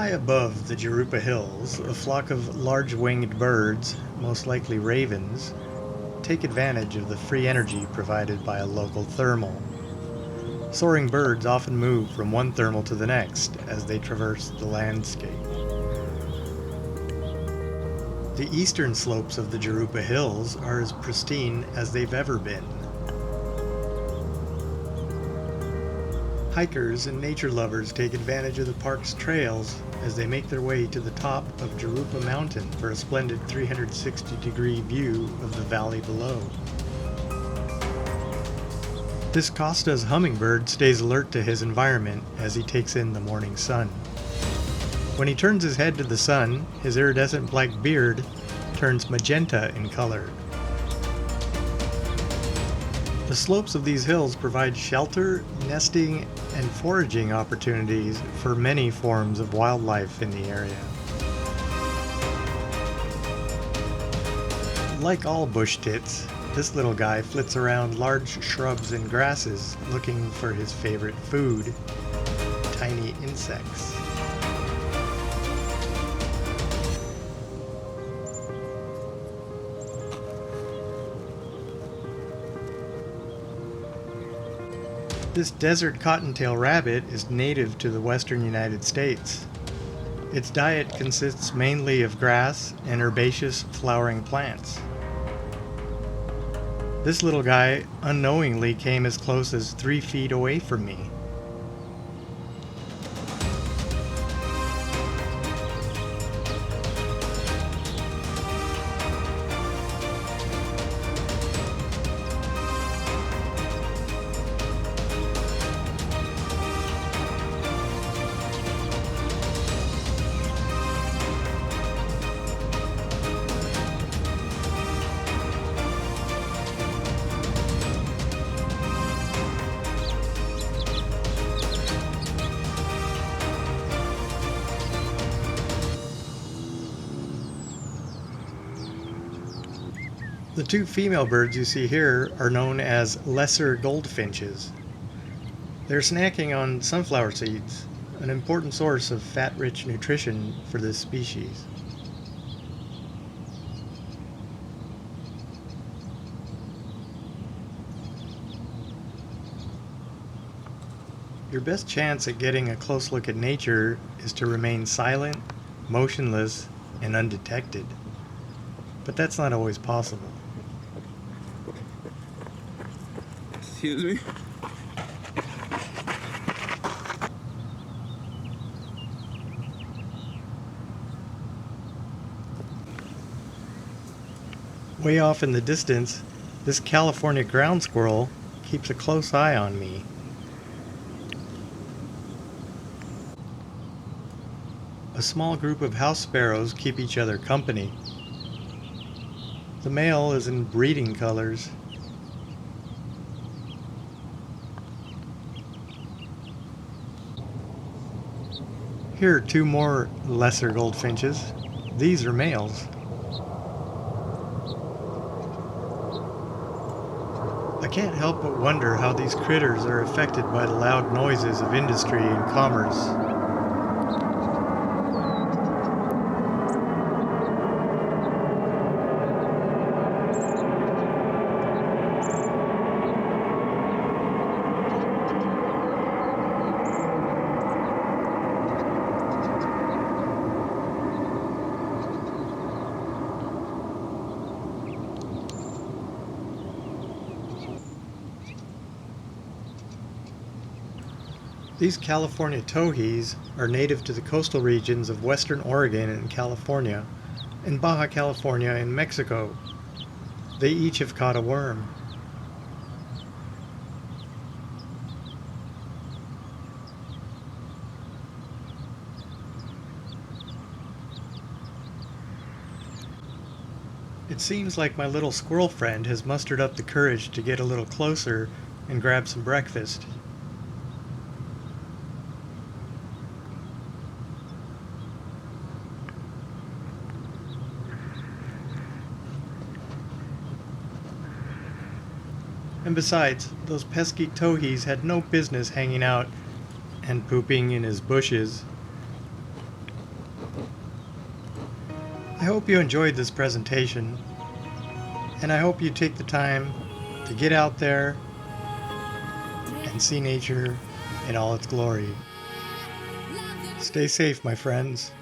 High above the Jurupa Hills, a flock of large-winged birds, most likely ravens, take advantage of the free energy provided by a local thermal. Soaring birds often move from one thermal to the next as they traverse the landscape. The eastern slopes of the Jurupa Hills are as pristine as they've ever been. Hikers and nature lovers take advantage of the park's trails as they make their way to the top of Jurupa Mountain for a splendid 360-degree view of the valley below. This Costa's hummingbird stays alert to his environment as he takes in the morning sun. When he turns his head to the sun, his iridescent black beard turns magenta in color. The slopes of these hills provide shelter, nesting, and foraging opportunities for many forms of wildlife in the area. Like all bush tits, this little guy flits around large shrubs and grasses looking for his favorite food, tiny insects. This desert cottontail rabbit is native to the western United States. Its diet consists mainly of grass and herbaceous flowering plants. This little guy unknowingly came as close as 3 feet away from me. The two female birds you see here are known as lesser goldfinches. They're snacking on sunflower seeds, an important source of fat-rich nutrition for this species. Your best chance at getting a close look at nature is to remain silent, motionless, and undetected. But that's not always possible. Excuse me? Way off in the distance, this California ground squirrel keeps a close eye on me. A small group of house sparrows keep each other company. The male is in breeding colors. Here are 2 more lesser goldfinches. These are males. I can't help but wonder how these critters are affected by the loud noises of industry and commerce. These California towhees are native to the coastal regions of western Oregon and California, and Baja California and Mexico. They each have caught a worm. It seems like my little squirrel friend has mustered up the courage to get a little closer and grab some breakfast. And besides, those pesky towhees had no business hanging out and pooping in his bushes. I hope you enjoyed this presentation, and I hope you take the time to get out there and see nature in all its glory. Stay safe, my friends.